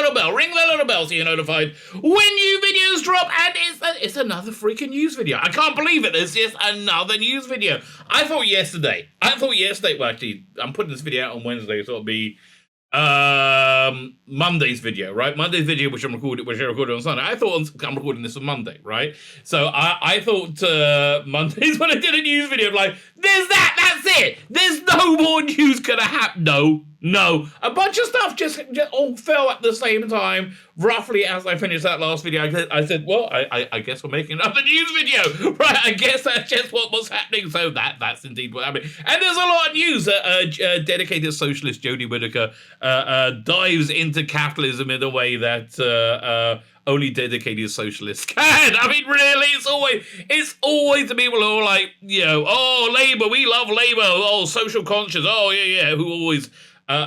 little bell. Ring the little bell so you're notified when new videos drop. And it's another freaking news video. I can't believe it. There's just another news video. I thought yesterday, well, actually, I'm putting this video out on Wednesday, so it'll be Monday's video, right? Monday's video, which I recorded on Sunday. I thought I'm recording this on Monday, right? So I thought Monday's when I did a news video. I'm like, there's that's it. There's no more news gonna happen. No, a bunch of stuff just all fell at the same time. Roughly as I finished that last video, I said, well, I guess we're making another news video, right? I guess that's just what was happening. So that's indeed what happened. And there's a lot of news. Dedicated socialist Jodie Whittaker dives into capitalism in a way that only dedicated socialists can. I mean, really, it's always the people who are like, oh, Labour, we love Labour. Oh, social conscious. Oh, yeah, who always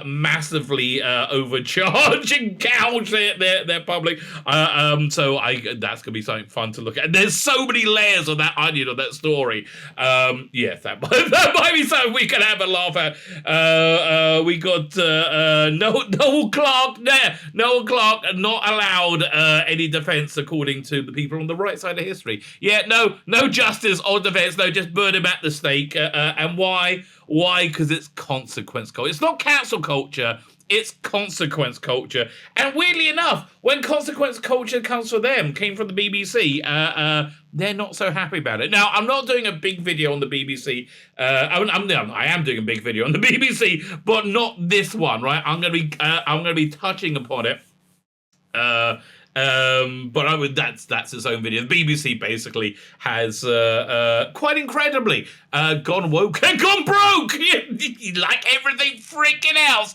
massively overcharge and gouge their public. So that's gonna be something fun to look at. And there's so many layers of that onion of that story. Yes, that might be something we can have a laugh at. We got Noel Clarke there. Noel Clarke not allowed any defense according to the people on the right side of history. Yeah, no justice or defense. No, just burn him at the stake. And why? Why? Because it's consequence culture. It's not cancel culture. It's consequence culture. And weirdly enough, when consequence culture came from the BBC, they're not so happy about it. Now, I'm not doing a big video on the BBC. I am doing a big video on the BBC, but not this one, right? I'm gonna be touching upon it. But that's its own video. The BBC basically has quite incredibly gone woke and gone broke. Like everything freaking else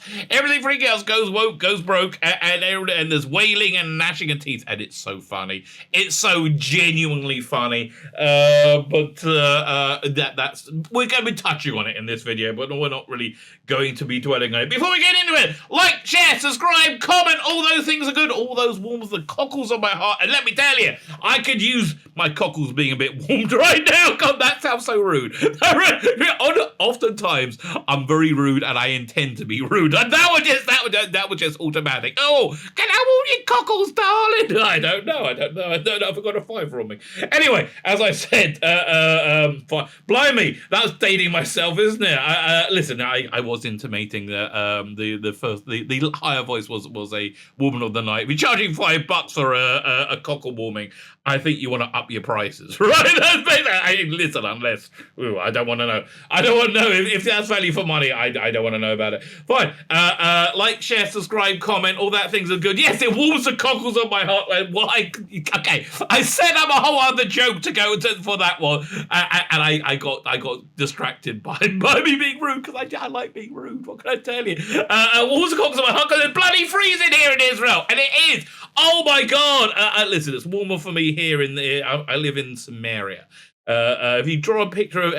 goes woke, goes broke, and there's wailing and gnashing of teeth, and it's so funny. It's so genuinely funny. But that's we're going to be touching on it in this video, but we're not really going to be dwelling on it. Before we get into it, like, share, subscribe, comment. All those things are good. All those warms the cockles on my heart. And let me tell you, I could use my cockles being a bit warmed right now. God, that sounds so rude. Oftentimes, I'm very rude, and I intend to be rude. And that was just automatic. Oh, can I warm your cockles, darling? I don't know. I forgot a fiver on me. Anyway, as I said, blimey, that's dating myself, isn't it? Listen, I was intimating that the higher voice was a woman of the night. We're charging $5 for a cockle warming. I think you want to up your prices, right? Listen, unless I don't want to know. I don't want to know if that's value for money. I don't want to know about it. Fine. Like, share, subscribe, comment. All that things are good. Yes, it warms the cockles on my heart. Why? Okay, I set up a whole other joke to go for that one, and I got distracted by me being rude because I like being rude. What can I tell you? Warms the cockles on my heart because it's bloody freezing here in Israel, and it is. Oh my God! Listen, it's warmer for me here I live in Samaria. If you draw a picture of,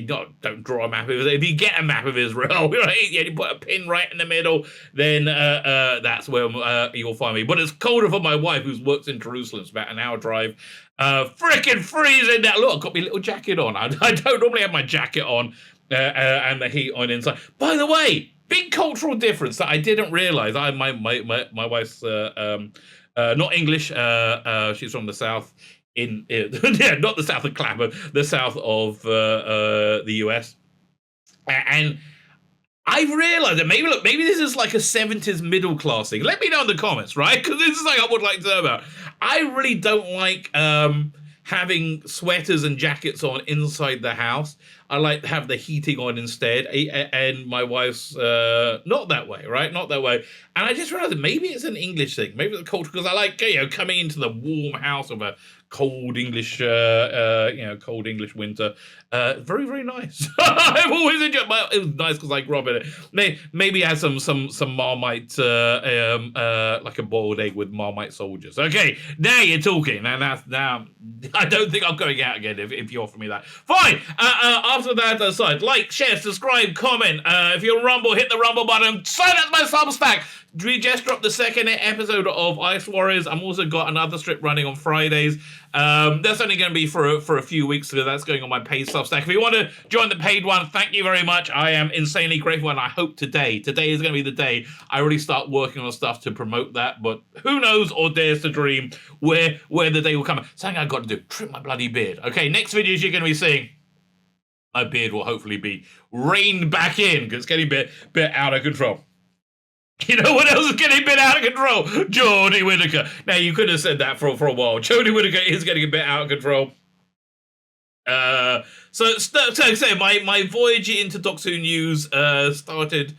don't draw a map of Israel. If you get a map of Israel, right, you put a pin right in the middle, then that's where you'll find me. But it's colder for my wife, who works in Jerusalem. It's about an hour drive. Frickin' freezing now. Look, I've got my little jacket on. I don't normally have my jacket on and the heat on inside. By the way, big cultural difference that I didn't realize. My wife's not English. She's from the South. Not the south of Clapham, the south of the US. And I've realized that maybe this is like a 70s middle class thing. Let me know in the comments, right? Because this is something I would like to know about. I really don't like having sweaters and jackets on inside the house. I like to have the heating on instead. And my wife's not that way, right? Not that way. And I just realized that maybe it's an English thing. Maybe it's a culture, because I like, coming into the warm house of a cold English, cold English winter. Very, very nice. I've always enjoyed. It was nice because I grew up in it. Maybe I had some Marmite, like a boiled egg with Marmite soldiers. Okay, now you're talking. Now I don't think I'm going out again if you offer me that. Fine. After that aside, like, share, subscribe, comment. If you're on Rumble, hit the Rumble button. Sign up to my Substack. we just dropped the second episode of Ice Warriors. I'm also got another strip running on Fridays. That's only going to be for a few weeks, so that's going on my paid Substack. If you want to join the paid one, thank you very much. I am insanely grateful, and I hope today is going to be the day I really start working on stuff to promote that. But who knows or dares to dream where the day will come. Something I've got to do, trim my bloody beard. Okay, next videos you're going to be seeing, my beard will hopefully be reined back in, because it's getting a bit out of control. You know what else is getting a bit out of control? Jodie Whittaker. Now, you could have said that for a while. Jodie Whittaker is getting a bit out of control. So my voyage into Doctor Who news started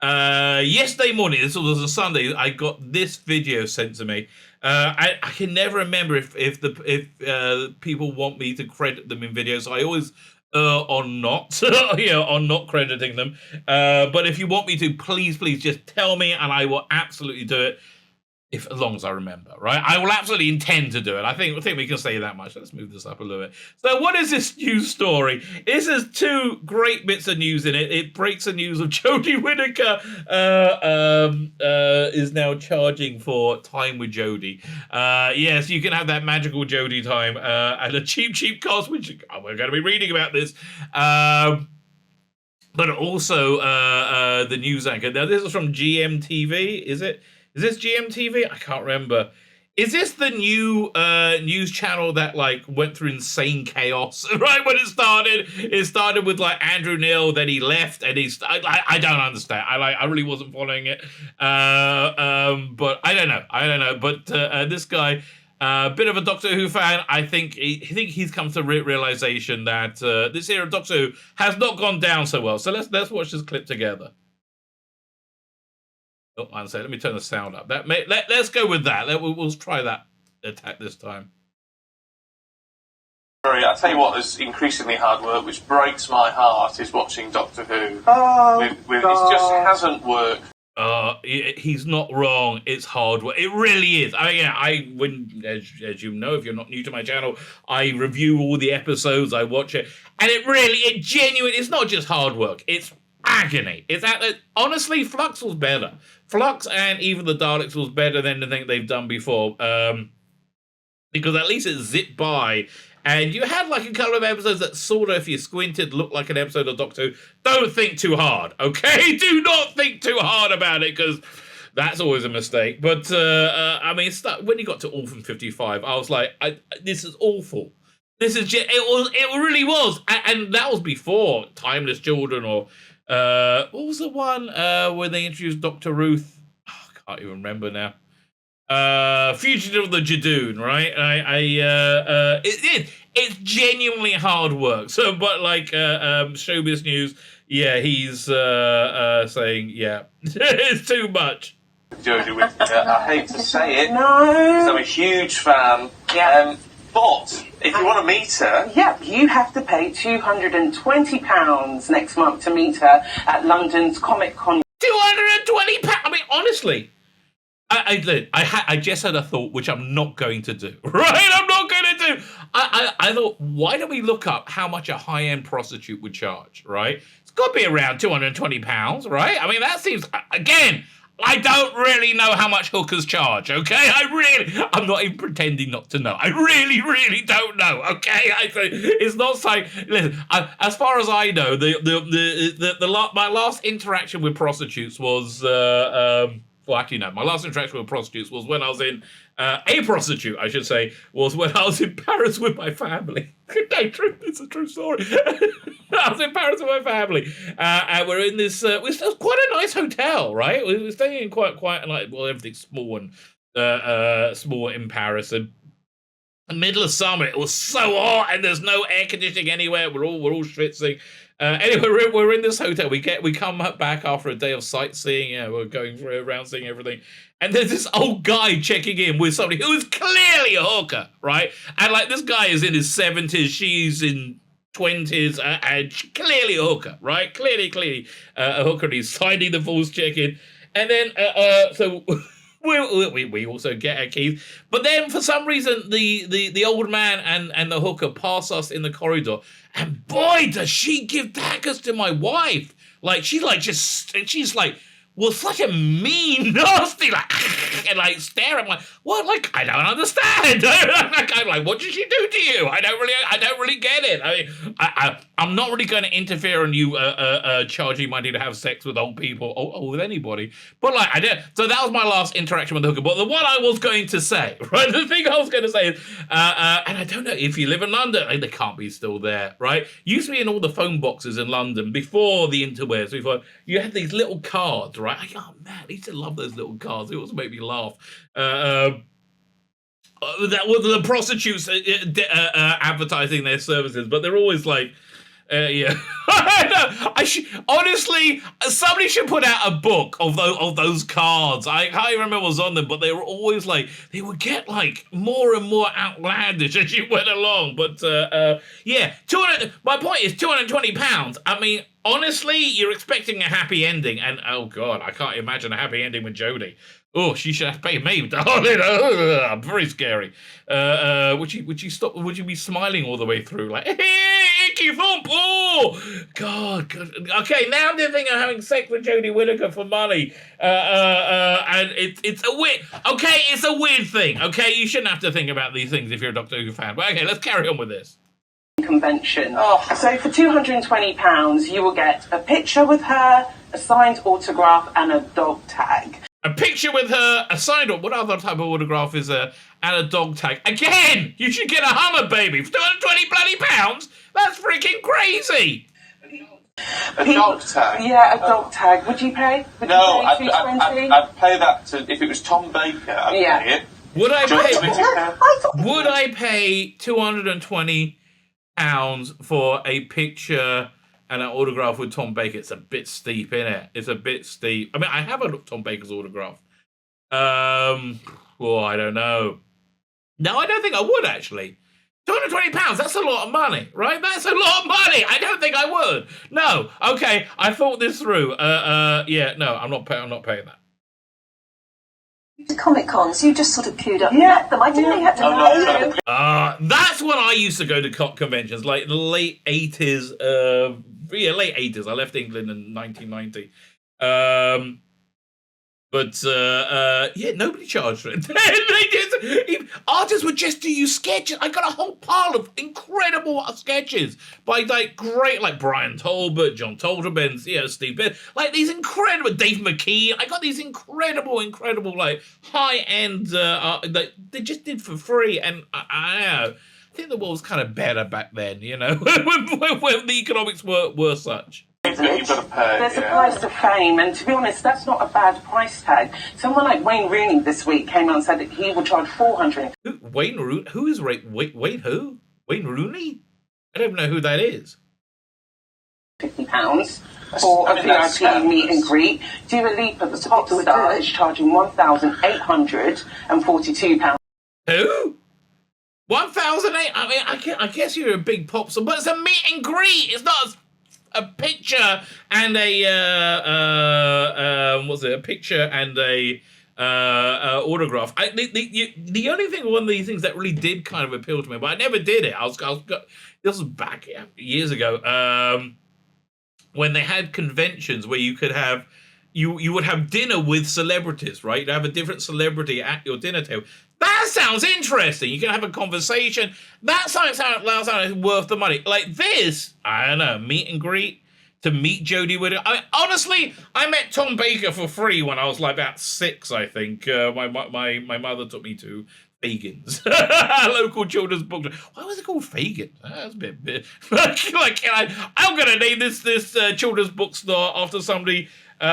yesterday morning. This was a Sunday. I got this video sent to me. I can never remember if people want me to credit them in videos. So I always on not, on not crediting them. But if you want me to, please just tell me, and I will absolutely do it. As long as I remember, right? I will absolutely intend to do it. I think we can say that much. Let's move this up a little bit. So what is this news story? This has two great bits of news in it. It breaks the news of Jodie Whittaker is now charging for time with Jodie. Yes, you can have that magical Jodie time at a cheap cost, which we're going to be reading about this. But also the news anchor. Now, this is from GMTV, is it? Is this GMTV? I can't remember. Is this the new news channel that went through insane chaos right when it started? It started with Andrew Neil, then he left, and I don't understand. I really wasn't following it. But I don't know. But this guy, bit of a Doctor Who fan. I think he's come to realization that this era of Doctor Who has not gone down so well. So let's watch this clip together. Oh, let me turn the sound up. Let's go with that. We'll try that attack this time. I tell you what, there's increasingly hard work, which breaks my heart, is watching Doctor Who. It just hasn't worked. He's not wrong. It's hard work. It really is. As you know, if you're not new to my channel, I review all the episodes. I watch it, and it genuinely, it's not just hard work. It's agony. Honestly, Flux was better. Flux and even the Daleks was better than anything they've done before. Because at least it zipped by, and you had a couple of episodes that sort of, if you squinted, looked like an episode of Doctor Who. Don't think too hard, okay? Do not think too hard about it, because that's always a mistake. But when you got to Orphan 55, I was like, this is awful. This is just, it really was, and that was before Timeless Children or. What was the one where they introduced Dr. Ruth? Oh, I can't even remember now. Fugitive of the Jadoon, right? It's genuinely hard work. So, but Showbiz News, yeah, he's saying, yeah, it's too much. Jodie Whittaker, I hate to say it, because I'm a huge fan. Yeah. But if you want to meet her... Yep, you have to pay £220 next month to meet her at London's Comic Con. £220? I mean, honestly, I just had a thought, which I'm not going to do, right? I'm not going to do. I thought, why don't we look up how much a high-end prostitute would charge, right? It's got to be around £220, right? I mean, that seems, again... I don't really know how much hookers charge, okay? I'm not even pretending not to know. I really don't know, okay? It's not saying, listen, as far as I know, my last interaction with prostitutes was, my last interaction with prostitutes was when I was in, a prostitute, I should say, was when I was in Paris with my family. No, true, it's a true story. I was in Paris with my family, and we're in this. It was quite a nice hotel, right? We were staying in quite everything's small and small in Paris. And in the middle of summer, it was so hot, and there's no air conditioning anywhere. We're all schwitzing. Anyway, we're in this hotel. We come back after a day of sightseeing. Yeah, we're going around seeing everything. And there's this old guy checking in with somebody who is clearly a hooker, right? And this guy is in his 70s, she's in 20s, and clearly a hooker, right? Clearly a hooker, and he's signing the false check-in. And then, so we also get our keys. But then, for some reason, the old man and the hooker pass us in the corridor. And boy, does she give daggers to my wife. She's was such a mean, nasty, and stare at my, what, I don't understand. I'm like, what did she do to you? I don't really get it. I mean, I'm not really going to interfere on you charging money to have sex with old people or with anybody. But I did. So that was my last interaction with the hooker. But the one I was going to say, right? The thing I was going to say is, and I don't know if you live in London, they can't be still there, right? Used to be in all the phone boxes in London before the interwebs. Before you had these little cards, right? Oh man, I used to love those little cards. It always made me laugh. That was the prostitutes advertising their services, but they're always yeah. Honestly, somebody should put out a book of those cards. I can't even remember what was on them, but they were always they would get more and more outlandish as you went along. But yeah, my point is £220. I mean, honestly, you're expecting a happy ending, and oh god, I can't imagine a happy ending with Jodie. Oh, she should have to pay me, darling. Very scary. Would you stop? Would you be smiling all the way through, icky thump? Oh, God. Okay, now I'm thinking of having sex with Jodie Whittaker for money. And it's a weird. Okay, it's a weird thing. Okay, you shouldn't have to think about these things if you're a Doctor Who fan. But okay, let's carry on with this. Convention. So for £220, you will get a picture with her, a signed autograph, and a dog tag. A picture with her, a signed, what other type of autograph is there, and a dog tag. Again, you should get a Hummer, baby, for £220 bloody pounds. That's freaking crazy. A dog tag? Yeah, a dog tag. Would you pay? No, I'd pay that if it was Tom Baker. I'd pay it. Would I pay £220 for a picture and an autograph with Tom Baker? It's a bit steep, innit? It's a bit steep. I mean, I have a Tom Baker's autograph. Well, I don't know. No, I don't think I would, actually. £220, that's a lot of money, right? That's a lot of money. I don't think I would. No. Okay, I thought this through. Yeah, no, I'm not paying that. The Comic Cons, you just sort of queued up and met them. I didn't really have to know. That's when I used to go to conventions, like the late 80s. Late 80s. I left England in 1990. Yeah, nobody charged for it. Artists would just do you sketches. I got a whole pile of incredible sketches by great, Brian Talbot, John Tolderben, Steve Benn, these incredible, Dave McKee. I got these incredible, high-end they just did for free, and I think the world was kind of better back then, when the economics were such. You've got to pay. There's a price of fame, and to be honest, that's not a bad price tag. Someone like Wayne Rooney this week came out and said that he will charge $400. Wayne Rooney? Who is Wayne who? Wayne Rooney? I don't know who that is. £50 for a VIP meet and greet. Dua Lipa, the pop star, is charging £1,842. Who? 1,008? I mean, I guess you're a big pop star, but it's a meet and greet. It's not a picture and a a picture and a autograph. The only thing, one of the things that really did kind of appeal to me, but I never did it. This was back years ago, when they had conventions where you could have you would have dinner with celebrities, right? You'd have a different celebrity at your dinner table. That sounds interesting. You can have a conversation. That sounds worth the money. Like this, I don't know, meet and greet to meet Jodie Whittaker. I mean, honestly, I met Tom Baker for free when I was about 6, I think. My mother took me to Fagin's, a local children's book. Why was it called Fagin? That's a bit I'm gonna name this children's bookstore after somebody who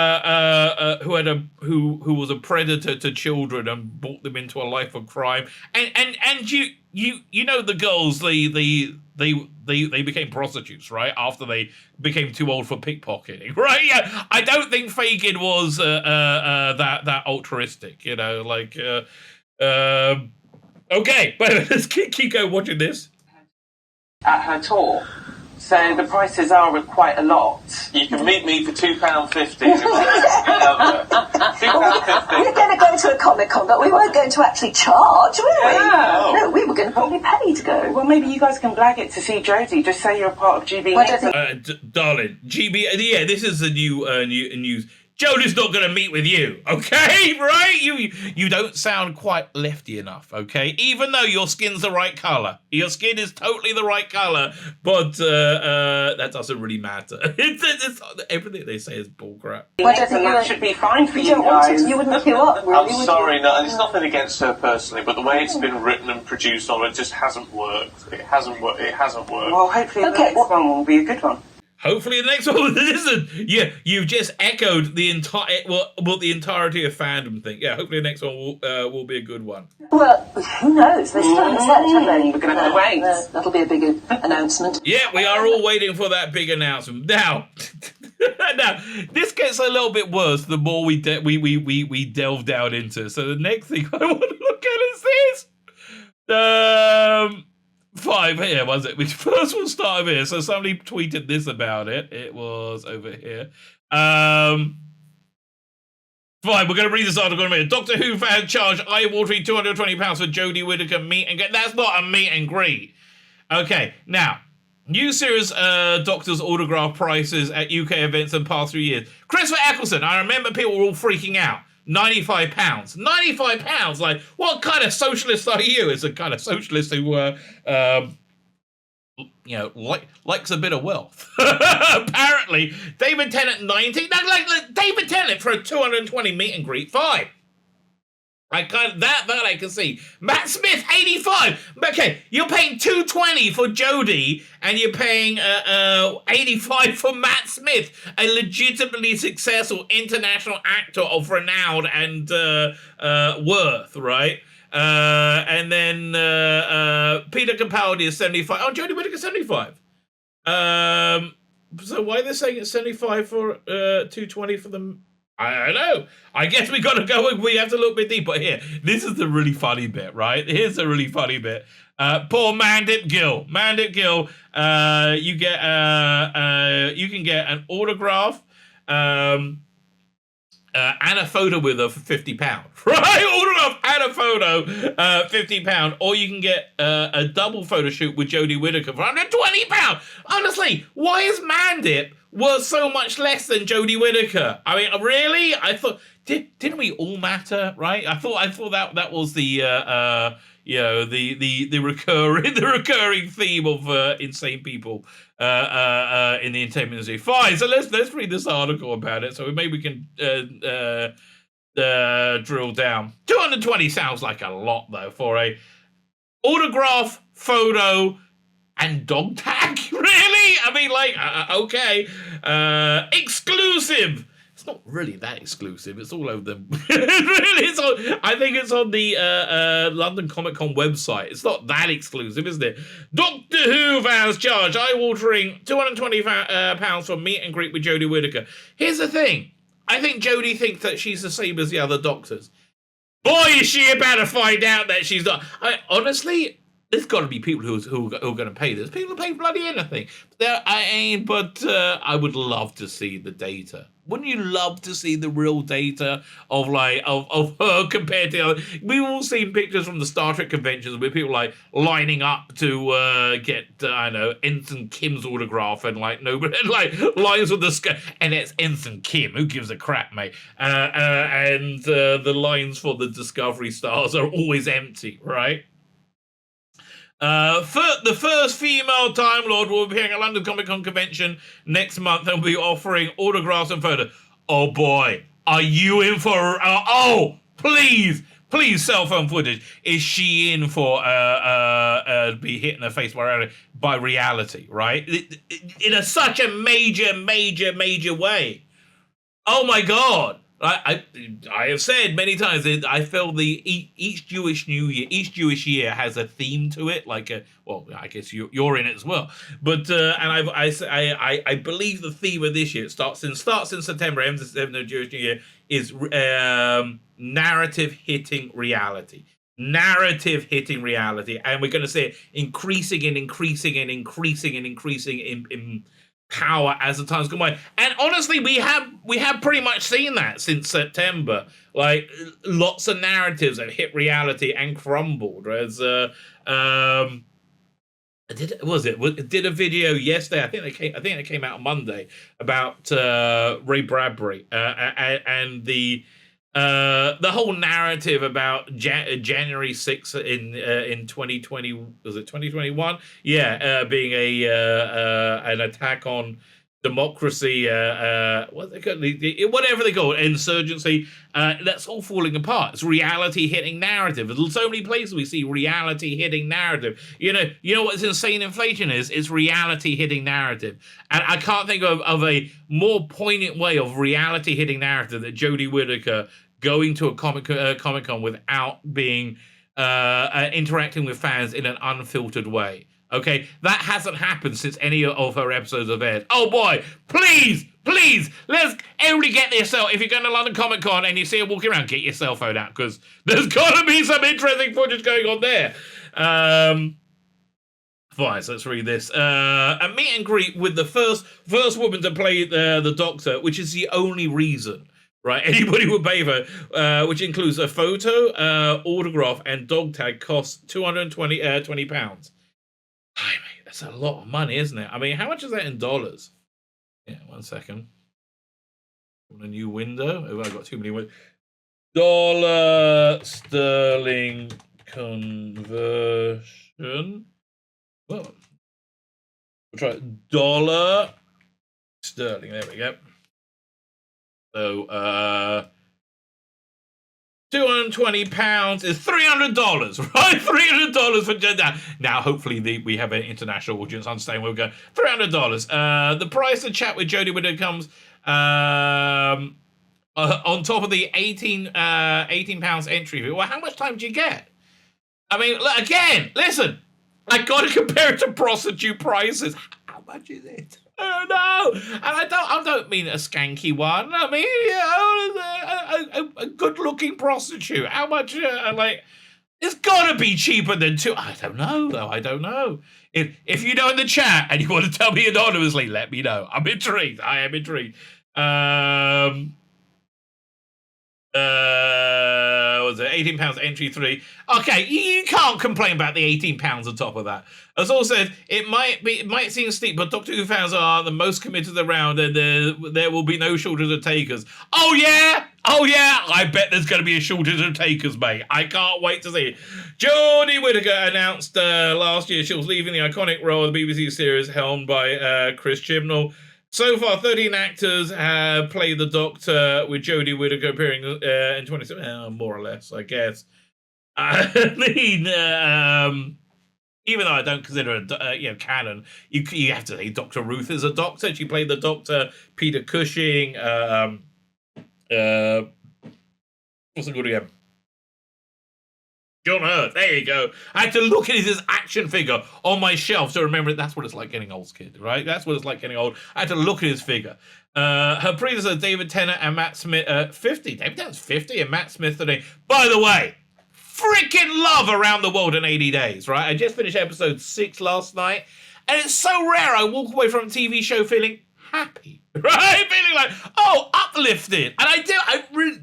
was a predator to children and brought them into a life of crime. And you know the girls, they became prostitutes, right? After they became too old for pickpocketing, right? Yeah, I don't think Fagin was that altruistic, okay, but let's keep going watching this. At her tour. So the prices are quite a lot. You can meet me for £2.50. We're going to go to a Comic Con, but we weren't going to actually charge, were we? Yeah. No, we were going to probably pay to go. Well, maybe you guys can blag it to see Jodie. Just say you're a part of GB. Darling, GB. Yeah, this is the new news. Jodie's not going to meet with you, okay? Right? You don't sound quite lefty enough, okay? Even though your skin's the right colour. Your skin is totally the right colour, but that doesn't really matter. It's everything they say is bullcrap. Well, I think that should be fine for you guys. You wouldn't queue up, really, I'm sorry, no, and it's nothing against her personally, but the way it's been written and produced on it just hasn't worked. It hasn't worked. Well, hopefully the next one will be a good one. Hopefully the next one. Listen, yeah, you've just echoed the entire what the entirety of fandom think. Yeah, hopefully the next one will be a good one. Well, who knows? They still haven't said, have they? We're going to have to wait. That'll be a big announcement. Yeah, we are all waiting for that big announcement. Now, this gets a little bit worse the more we delve down into it. So the next thing I want to look at is this. 5 here, was it? First we'll start over here. So somebody tweeted this about it. It was over here. Fine, we're going to read this article in a minute. Doctor Who fan charge eye-watering £220 for Jodie Whittaker meet and greet. That's not a meet and greet. Okay, now, new series Doctor's autograph prices at UK events in the past 3 years. Christopher Eccleston, I remember people were all freaking out. £95. £95? Like, what kind of socialist are you? It's a kind of socialist who, likes a bit of wealth. Apparently, David Tennant, 90. Like David Tennant for a 220 meet and greet, fine. I can see. Matt Smith, 85. Okay, you're paying 220 for Jodie, and you're paying 85 for Matt Smith, a legitimately successful international actor of renown and worth, right? And then Peter Capaldi is 75. Oh, Jodie Whittaker 75. So why are they saying it's 75 for 220 for them? I don't know. I guess we got to go. We have to look a bit deeper here. This is the really funny bit, right? Here's the really funny bit. Poor Mandip Gill. You can get an autograph and a photo with her for £50, right? Autograph and a photo, £50, or you can get a double photo shoot with Jodie Whittaker for £120. Honestly, why is Mandip worth so much less than Jodie Whittaker? I mean, really? I thought didn't we all matter, right? I thought that was the recurring theme of insane people in the entertainment industry. Fine, so let's read this article about it. So maybe we can drill down. 220 sounds like a lot though for a autograph, photo, and dog tag. Really? I mean, like, okay. Exclusive. It's not really that exclusive. It's all over them. Really, I think it's on the London Comic Con website. It's not that exclusive, isn't it? Doctor Who fans charge eye-watering £220 for meet and greet with Jodie Whittaker. Here's the thing. I think Jodie thinks that she's the same as the other doctors. Boy, is she about to find out that she's not. Honestly, there's got to be people who are going to pay this. People who pay bloody anything. But I would love to see the data. Wouldn't you love to see the real data of her compared to other? We've all seen pictures from the Star Trek conventions with people like lining up to get Ensign Kim's autograph and like lines with the sky, and it's Ensign Kim. Who gives a crap, mate? And the lines for the Discovery stars are always empty, right? The first female Time Lord will be appearing at London Comic Con convention next month and will be offering autographs and photos. Oh boy, are you in for? Please, cell phone footage. Is she in for be hit in the face by reality? Right, in such a major way. Oh my God. I have said many times that I feel each Jewish year has a theme to it. I guess you're in it as well. But and I believe the theme of this year starts in September. Ends in September. Jewish New Year is narrative hitting reality. Narrative hitting reality, and we're going to see it increasing in power as the time's gone by. And honestly, we have pretty much seen that since September. Like, lots of narratives have hit reality and crumbled. As Did a video yesterday. I think they came out on Monday about Ray Bradbury and the whole narrative about January 6th in 2020. Was it 2021? Yeah, being an attack on democracy, what they call whatever they call it, insurgency. That's all falling apart. It's reality hitting narrative. There's so many places we see reality hitting narrative. You know what's insane inflation is? It's reality hitting narrative. And I can't think of a more poignant way of reality hitting narrative than Jodie Whittaker going to a Comic-Con without being interacting with fans in an unfiltered way. Okay, that hasn't happened since any of her episodes have aired. Oh boy, please, let's everybody get their cell. If you're going to London Comic Con and you see her walking around, get your cell phone out because there's got to be some interesting footage going on there. Fine, so let's read this. A meet and greet with the first woman to play the Doctor, which is the only reason. Right, anybody would pay for, which includes a photo, autograph, and dog tag. Costs £220. Hi, mate, that's a lot of money, isn't it? I mean, how much is that in dollars? Yeah, 1 second. On a new window. Oh, I've got too many windows. Dollar sterling conversion. Well, we'll try it. Dollar sterling. There we go. So, £220 is $300, right? $300 for that. Now, hopefully, we have an international audience understanding where we go. $300. The price to chat with Jodie Whittaker comes on top of the £18 entry fee. Well, how much time do you get? I mean, again, listen. I got to compare it to prostitute prices. How much is it? Oh no! And I don't mean a skanky one. I mean, a good-looking prostitute. How much? It's got to be cheaper than two. I don't know, though. I don't know. If you know in the chat and you want to tell me anonymously, let me know. I'm intrigued. I am intrigued. Was it £18 entry 3? Okay, you can't complain about the £18 on top of that. As all said, it might seem steep, but Doctor Who fans are the most committed around, and there will be no shortage of takers. Oh yeah, I bet there's going to be a shortage of takers, mate. I can't wait to see it. Jodie Whittaker announced last year she was leaving the iconic role of the BBC series helmed by Chris Chibnall. So far, 13 actors have played the Doctor, with Jodie Whittaker appearing in 27, more or less, I guess. I mean, even though I don't consider it, canon, you have to say Dr. Ruth is a Doctor. She played the Doctor. Peter Cushing. What's the good again? John Hurt, there you go. I had to look at his action figure on my shelf to remember that's what it's like getting old, kid, right? That's what it's like getting old. I had to look at his figure. Her predecessor, David Tennant and Matt Smith, 50. David Tennant's 50 and Matt Smith today. By the way, freaking love Around the World in 80 Days, right? I just finished episode 6 last night, and it's so rare I walk away from a TV show feeling happy, right? Feeling like, oh, uplifted. And I really...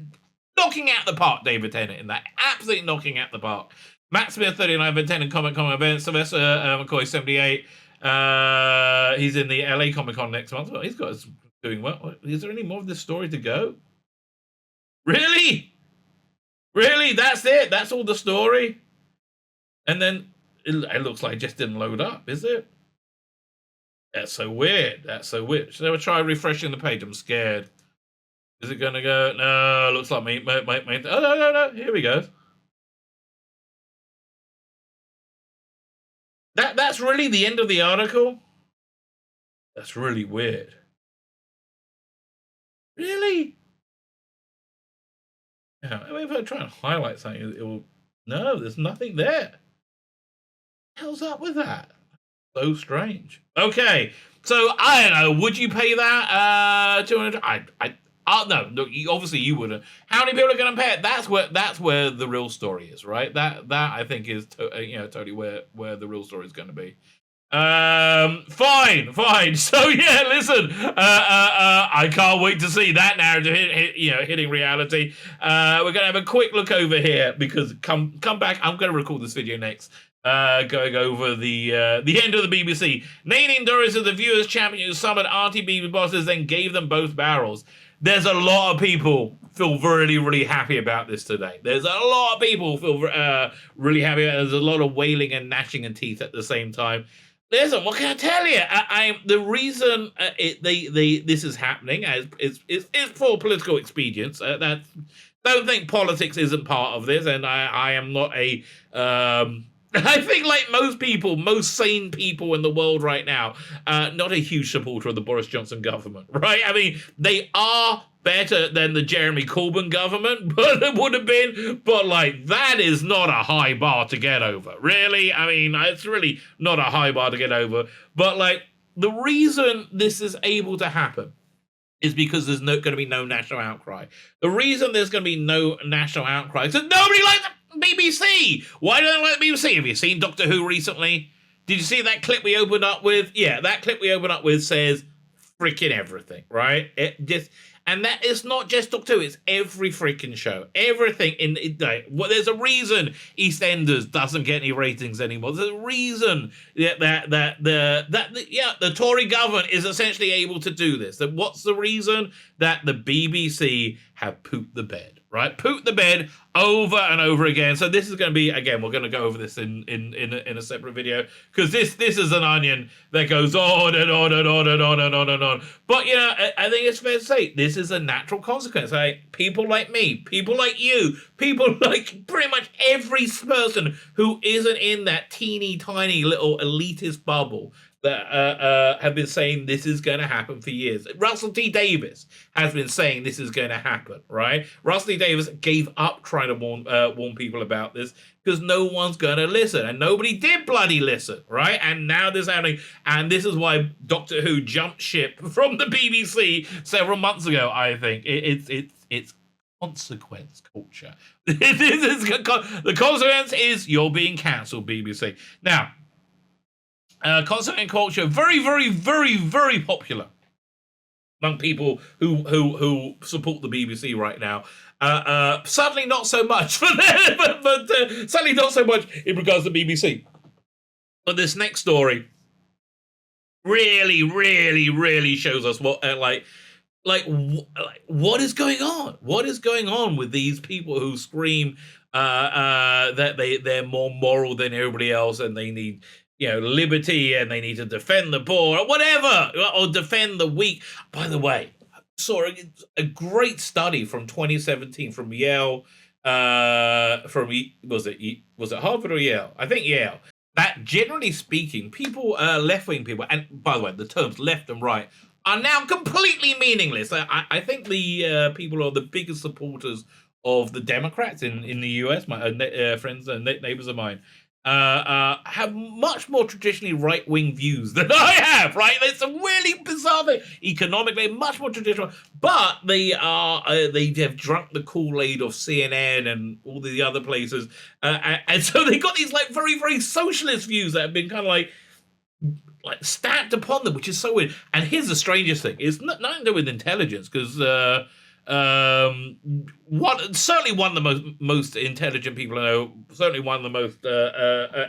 knocking out the park, David Tennant in that. Absolutely knocking out the park. Matt Smith, 39, attending Comic-Con events. Sylvester McCoy, 78. He's in the LA Comic-Con next month. Well, he's got us doing well. Is there any more of this story to go? Really? Really? That's it? That's all the story? And then it looks like it just didn't load up, is it? That's so weird. That's so weird. Should I try refreshing the page? I'm scared. Is it going to go? No, looks like me. Oh, no. Here we go. That's really the end of the article? That's really weird. Really? Yeah, I mean, if I try and highlight something, it will... No, there's nothing there. What the hell's up with that? So strange. Okay, so I don't know. Would you pay that? 200? No, obviously you wouldn't. How many people are going to pay it? That's where the real story is, right? That I think is totally where the real story is going to be. Fine. So yeah, listen, I can't wait to see that narrative hitting reality. We're going to have a quick look over here because come back. I'm going to record this video next. going over the end of the BBC. Naming Doris as the viewers' champion who summoned anti-BBC bosses, then gave them both barrels. There's a lot of people feel really, really happy about this today. There's a lot of people feel really happy. There's a lot of wailing and gnashing of teeth at the same time. Listen, what can I tell you? The reason this is happening is for political expedience. Don't think politics isn't part of this, and I am not a. I think, like most people, most sane people in the world right now, not a huge supporter of the Boris Johnson government, right? I mean, they are better than the Jeremy Corbyn government, but it would have been, but like, that is not a high bar to get over, really. I mean, it's really not a high bar to get over, but like, the reason this is able to happen is because there's going to be no national outcry. The reason there's going to be no national outcry is that nobody likes BBC. Why don't they like the BBC? Have you seen Doctor Who recently? Did you see that clip we opened up with? Yeah, that clip we opened up with says freaking everything, right? And that is not just Doctor Who, it's every freaking show. Everything there's a reason EastEnders doesn't get any ratings anymore. There's a reason the Tory government is essentially able to do this. What's the reason? That the BBC have pooped the bed, right? Pooped the bed over and over again. So this is going to be, again, we're going to go over this in a separate video, because this is an onion that goes on and on and on and on and on and on. But, I think it's fair to say this is a natural consequence. Like, people like me, people like you, people like pretty much every person who isn't in that teeny tiny little elitist bubble that have been saying this is going to happen for years. Russell T. Davis has been saying this is going to happen, right? Russell T. Davis gave up trying to warn people about this because no one's going to listen, and nobody did bloody listen, right? And now this is happening, and this is why Doctor Who jumped ship from the BBC several months ago. I think it's consequence culture. The consequence is you're being cancelled, BBC. Now, consequence culture, very, very, very, very popular among people who support the BBC right now. Sadly, not so much for them, but sadly not so much in regards to BBC. But this next story really, really, really shows us what what is going on. What is going on with these people who scream that they're more moral than everybody else, and they need liberty, and they need to defend the poor or whatever, or defend the weak. By the way, I saw a great study from 2017 from Yale, was it Harvard or Yale? I think Yale. That generally speaking, people, left-wing people, and by the way, the terms left and right are now completely meaningless. I think the people are the biggest supporters of the Democrats in the US, my friends and neighbors of mine, have much more traditionally right-wing views than I have, right? It's a really bizarre thing. Economically, much more traditional, but they have drunk the Kool-Aid of CNN and all the other places, and so they got these like very, very socialist views that have been kind of like stacked upon them, which is so weird. And here's the strangest thing: it's nothing to do with intelligence, because certainly one of the most intelligent people I know, certainly one of the most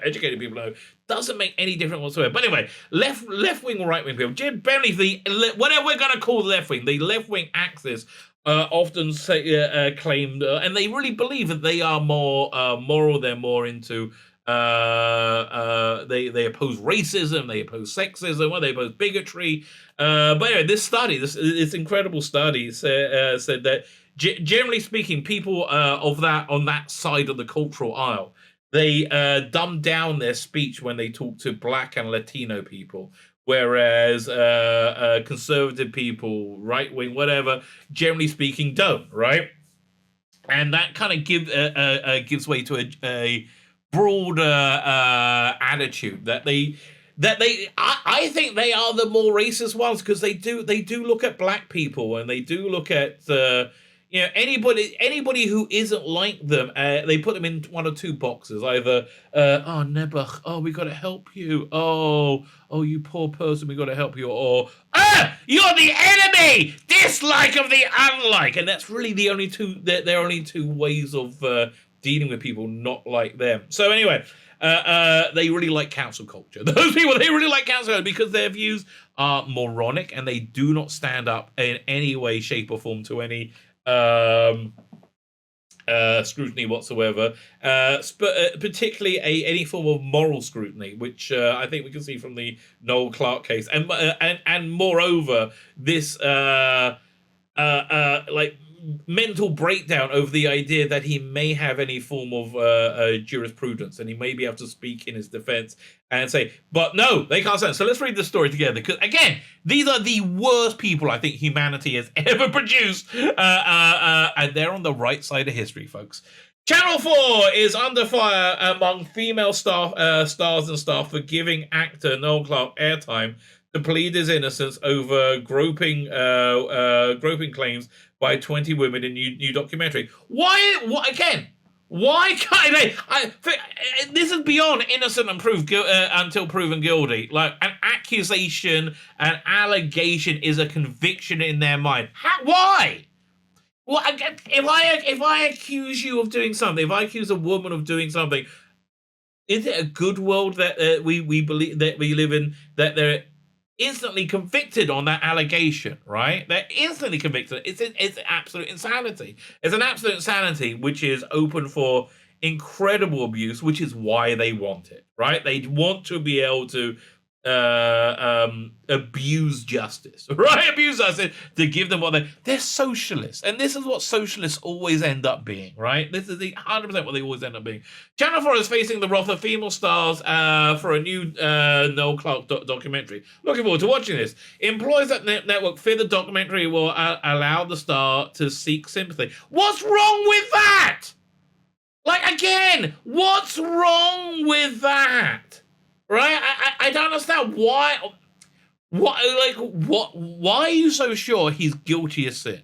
educated people I know, doesn't make any difference whatsoever. But anyway, left wing or right wing people, generally whatever we're going to call the left wing axis, often claimed, and they really believe that they are more moral. They're more into. They oppose racism, they oppose sexism, they oppose bigotry. But anyway, this incredible study said that generally speaking, people on that side of the cultural aisle, they dumb down their speech when they talk to Black and Latino people, whereas conservative people, right wing, whatever, generally speaking, don't, right? And that kind of gives way to a broader attitude that I think they are the more racist ones, because they do look at Black people, and they do look at anybody who isn't like them. They put them in one or two boxes: either Nebuch, we got to help you, oh you poor person, we got to help you, or you're the enemy, dislike of the unlike. And that's really there are only two ways of dealing with people not like them. So anyway, they really like cancel culture. Those people, they really like cancel culture because their views are moronic and they do not stand up in any way, shape, or form to any scrutiny whatsoever, particularly any form of moral scrutiny, which I think we can see from the Noel Clarke case, and moreover, this like mental breakdown over the idea that he may have any form of jurisprudence and he may be able to speak in his defense and say, but no, they can't say it. So let's read the story together, because again, these are the worst people I think humanity has ever produced, and they're on the right side of history, folks. Channel 4 is under fire among female stars and staff for giving actor Noel Clarke airtime to plead his innocence over groping claims by 20 women in new documentary. Why? What again? Why can't they? This is beyond innocent until proven guilty. Like, an accusation, an allegation is a conviction in their mind. Why? Well, if I accuse you of doing something, if I accuse a woman of doing something, is it a good world that we believe that we live in, that they're instantly convicted on that allegation, right? They're instantly convicted. It's absolute insanity. It's an absolute insanity which is open for incredible abuse, which is why they want it, right? They want to be able to abuse justice, right? Abuse justice to give them what they're socialists, and this is what socialists always end up being, right? This is the 100% what they always end up being. Channel 4 is facing the wrath of female stars for a new Noel Clarke documentary. Looking forward to watching this. Employees at network fear the documentary will allow the star to seek sympathy. What's wrong with that? Like, again, what's wrong with that? Right? I don't understand why. Why are you so sure he's guilty of sin?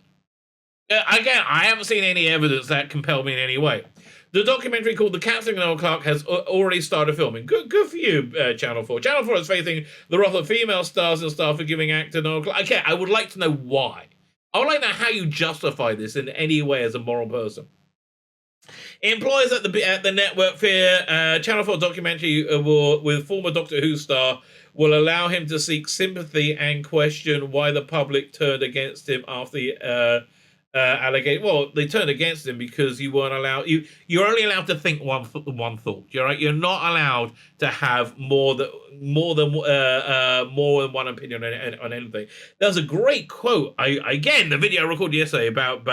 Again, I haven't seen any evidence that compelled me in any way. The documentary called The Capitalism of Noel Clarke has already started filming. Good for you, Channel 4. Channel 4 is facing the wrath of female stars and staff for giving actor Noel Clarke. Okay, I would like to know why. I would like to know how you justify this in any way as a moral person. Employees at the network fear Channel 4 documentary with former Doctor Who star will allow him to seek sympathy and question why the public turned against him after the allegation. Well, they turned against him because you weren't allowed. You're only allowed to think one thought. You're right. You're not allowed to have more than one opinion on anything. There's a great quote. Again, the video I recorded yesterday about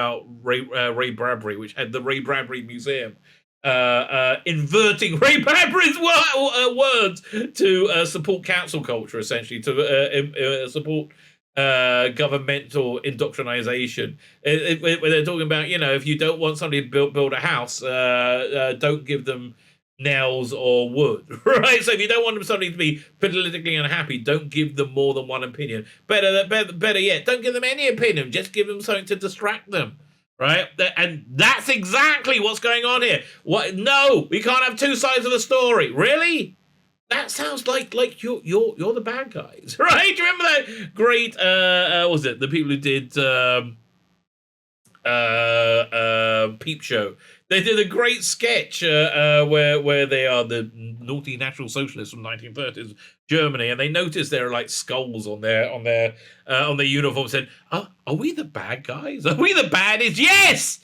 Ray Bradbury, which had the Ray Bradbury Museum inverting Ray Bradbury's words to support cancel culture, essentially to support governmental indoctrination. When they're talking about, if you don't want somebody to build a house, don't give them nails or wood, right? So if you don't want somebody to be politically unhappy, don't give them more than one opinion. Better yet, don't give them any opinion. Just give them something to distract them, right? And that's exactly what's going on here. What? No, we can't have two sides of the story. Really? That sounds like you're the bad guys, right? Do you remember that great was it the people who did Peep Show? They did a great sketch where they are the naughty National Socialists from 1930s Germany, and they noticed there are like skulls on their uniform. Said, "Are we the bad guys? Are we the baddies? Yes,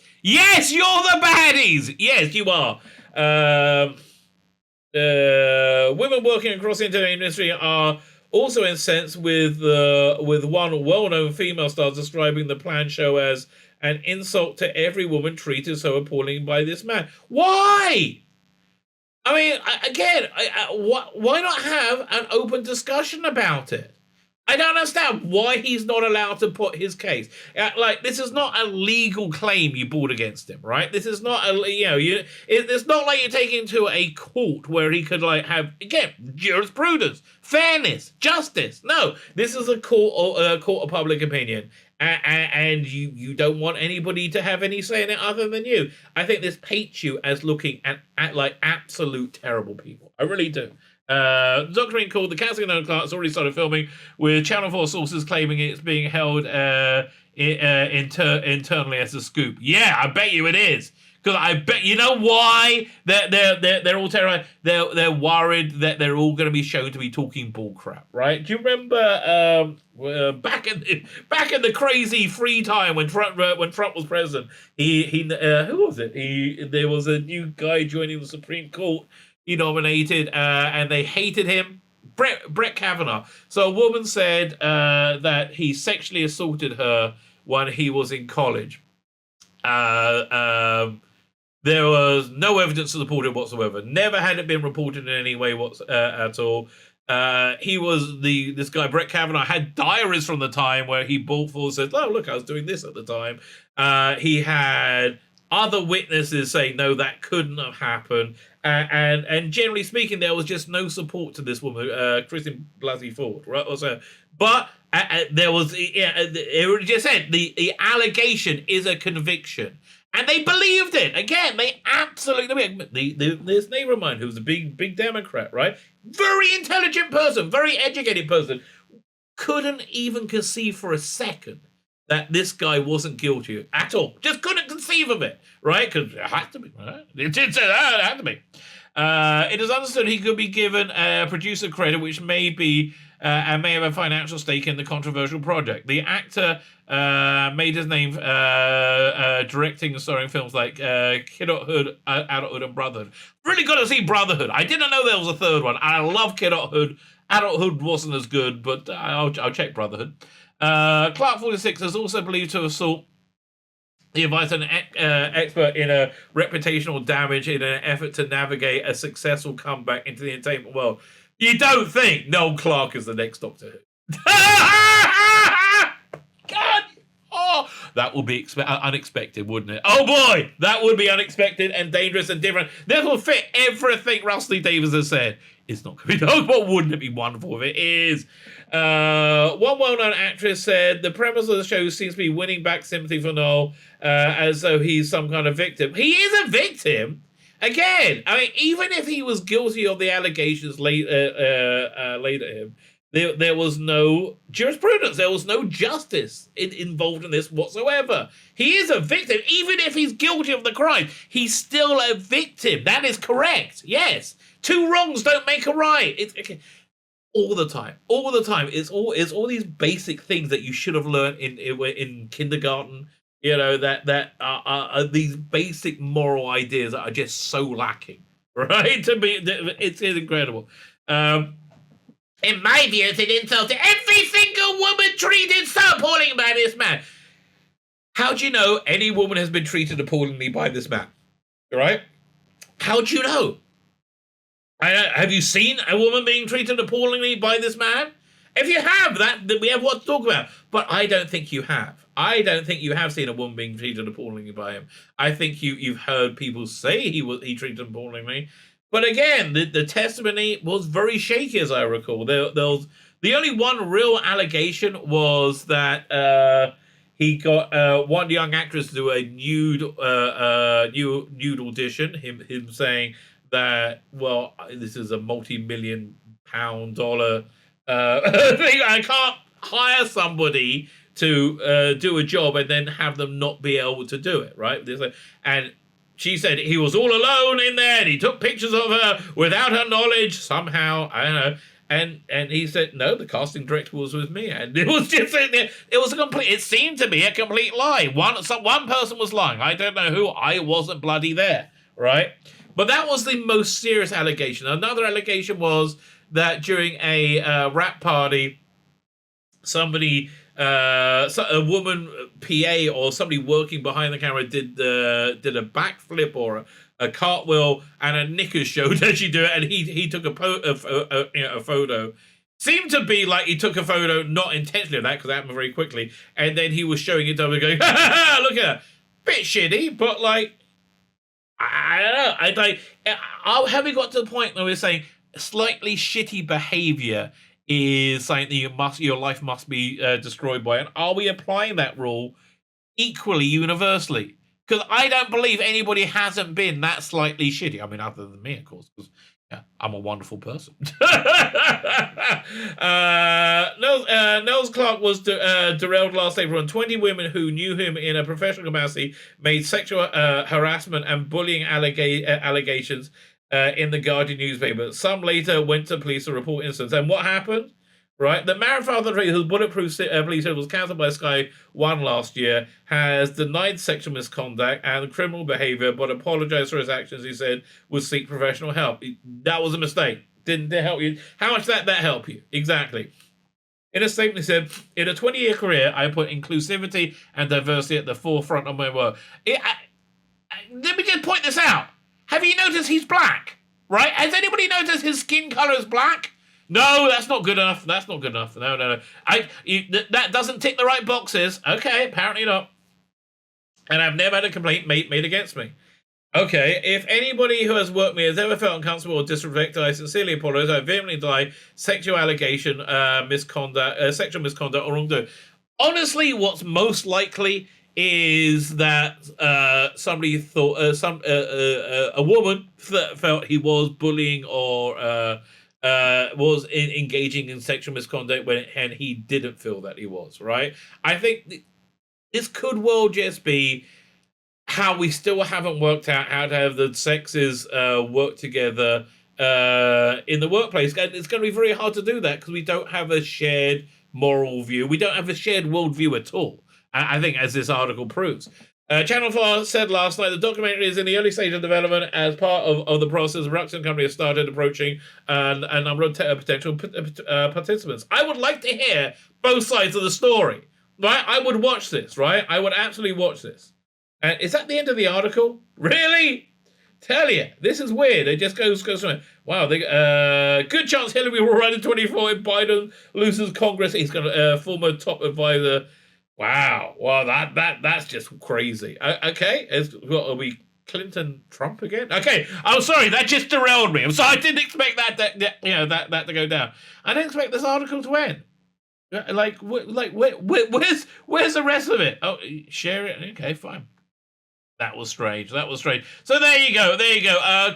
you're the baddies. Yes, you are." Women working across the entertainment industry are also incensed with one well-known female star describing the planned show as an insult to every woman treated so appallingly by this man. Why? I mean, why not have an open discussion about it? I don't understand why he's not allowed to put his case. This is not a legal claim you brought against him, right? This is not it's not like you're taking him to a court where he could have, again, jurisprudence, fairness, justice. No, this is a court of public opinion. And you don't want anybody to have any say in it other than you. I think this paints you as looking at like absolute terrible people. I really do. Documentary called The Capitalism of Noel Clarke has already started filming, with Channel 4 sources claiming it's being held internally as a scoop. Yeah, I bet you it is. Because I bet you know why they're all terrified. They're worried that they're all going to be shown to be talking bullcrap, right? Do you remember back in the crazy free time when Trump was president? Who was it? There was a new guy joining the Supreme Court. He nominated, and they hated him. Brett Kavanaugh. So a woman said that he sexually assaulted her when he was in college. There was no evidence to support it whatsoever. Never had it been reported in any way at all. This guy, Brett Kavanaugh, had diaries from the time where he brought forward, said, "Oh, look, I was doing this at the time." He had other witnesses saying, "No, that couldn't have happened." And generally speaking, there was just no support to this woman, Christine Blasey Ford, right? Also, but there was, it just said the allegation is a conviction. And they believed it. Again, they absolutely... This neighbor of mine, who's a big Democrat, right? Very intelligent person, very educated person, couldn't even conceive for a second that this guy wasn't guilty at all. Just couldn't conceive of it, right? Because it had to be, right? It had to be. It is understood he could be given producer credit, which may be... and may have a financial stake in the controversial project. The actor made his name directing and starring films like Kidulthood, Adulthood, and Brotherhood. Really got to see Brotherhood. I didn't know there was a third one. I love Kidulthood. Adulthood wasn't as good, but I'll check Brotherhood. Clarke 46 is also believed to assault. He invites an expert in reputational damage in an effort to navigate a successful comeback into the entertainment world. You don't think Noel Clarke is the next Doctor Who? God! Oh, that would be unexpected, wouldn't it? Oh boy, that would be unexpected and dangerous and different. This will fit everything Rusty Davies has said. It's not going to be done, but wouldn't it be wonderful if it is? One well-known actress said the premise of the show seems to be winning back sympathy for Noel, as though he's some kind of victim. He is a victim. Again, I mean, even if he was guilty of the allegations laid at him, there was no jurisprudence, there was no justice involved in this whatsoever. He is a victim. Even if he's guilty of the crime, he's still a victim. That is correct. Yes. Two wrongs don't make a right. It's okay. All the time. It's all these basic things that you should have learned in kindergarten. You know, that are these basic moral ideas that are just so lacking, right? To me, it's incredible. In my view, it's an insult to every single woman treated so appallingly by this man. How do you know any woman has been treated appallingly by this man? Right? How do you know? Have you seen a woman being treated appallingly by this man? If you have, that we have what to talk about. But I don't think you have. I don't think you have seen a woman being treated appallingly by him. I think you've heard people say he treated them appallingly. But again, the testimony was very shaky, as I recall. There was the only one real allegation was that he got one young actress to do a nude audition. Him saying that, well, this is a multi-million-pound-dollar thing. I can't hire somebody to do a job and then have them not be able to do it, right? And she said he was all alone in there and he took pictures of her without her knowledge somehow. I don't know. And he said, no, the casting director was with me. And it was just, it seemed to be a complete lie. One person was lying. I don't know who. I wasn't bloody there, right? But that was the most serious allegation. Another allegation was that during a rap party, somebody, a woman PA or somebody working behind the camera did a backflip or a cartwheel, and a knickers showed as she do it, and he took a photo. Seemed to be like he took a photo not intentionally of that, because it happened very quickly, and then he was showing it to her going, ha ha ha, look at her. Bit shitty, but like, I don't know. Have we got to the point where we're saying slightly shitty behavior is something that your life must be destroyed by, and are we applying that rule equally universally? Because I don't believe anybody hasn't been that slightly shitty. I mean, other than me, of course, because Yeah, I'm a wonderful person. Noel Clarke was derailed last April, and 20 women who knew him in a professional capacity made sexual harassment and bullying allegations in the Guardian newspaper. Some later went to police to report incidents. And what happened? Right, the married father whose bulletproof police was cancelled by Sky One last year has denied sexual misconduct and criminal behaviour, but apologised for his actions. He said would seek professional help. That was a mistake. Didn't help you. How much did that help you? Exactly. In a statement, he said, "In a 20-year career, I put inclusivity and diversity at the forefront of my work." Let me just point this out. Have you noticed he's black? Right? Has anybody noticed his skin colour is black? No, that's not good enough. That's not good enough. No. That doesn't tick the right boxes. Okay, apparently not. And I've never had a complaint made against me. Okay, if anybody who has worked with me has ever felt uncomfortable or disrespected, I sincerely apologize. I vehemently deny sexual allegation, sexual misconduct, or wrongdoing. Honestly, what's most likely is that somebody thought a woman felt he was bullying or was engaging in sexual misconduct and he didn't feel that he was, right? I think this could well just be how we still haven't worked out how to have the sexes work together in the workplace. And it's going to be very hard to do that because we don't have a shared moral view. We don't have a shared worldview at all, I think, as this article proves. Channel 4 said last night the documentary is in the early stage of development. As part of the process, the production company has started approaching a number of potential participants. I would like to hear both sides of the story, right? I would watch this, right? I would absolutely watch this. And is that the end of the article? Really? Tell you, this is weird. It just goes from, wow, good chance Hillary will run in 24 if Biden loses Congress. He's got a former top advisor. Wow, well, that's just crazy. Okay, what are we, Clinton, Trump again? Okay, I'm sorry, that just derailed me. I'm sorry, I didn't expect that to go down. I didn't expect this article to end. Where's the rest of it? Oh, share it. Okay, fine. That was strange. So there you go.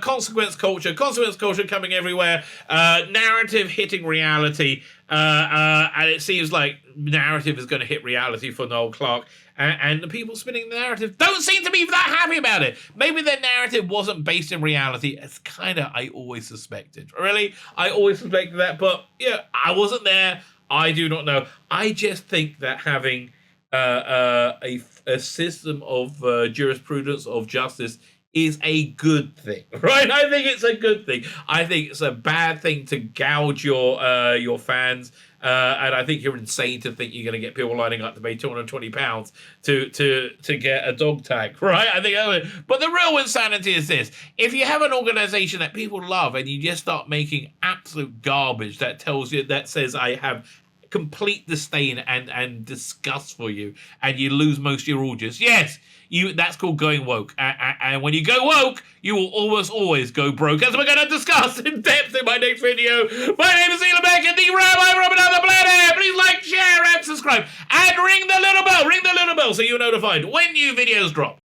Consequence culture coming everywhere. Narrative hitting reality. And it seems like narrative is going to hit reality for Noel Clarke. And the people spinning the narrative don't seem to be that happy about it. Maybe their narrative wasn't based in reality. It's kind of, I always suspected. Really? I always suspected that. But, yeah, I wasn't there. I do not know. I just think that having a system of jurisprudence, of justice, is a good thing, right? I think it's a good thing. I think it's a bad thing to gouge your fans, and I think you're insane to think you're going to get people lining up to pay £220 to get a dog tag, right? I think, but the real insanity is this: if you have an organisation that people love and you just start making absolute garbage that says I have complete disdain and disgust for you, and you lose most of your audience. Yes, that's called going woke. And when you go woke, you will almost always go broke, as we're going to discuss in depth in my next video. My name is Tzvi Lebetkin, the Rabbi from another planet. Please like, share, and subscribe, and ring the little bell so you're notified when new videos drop.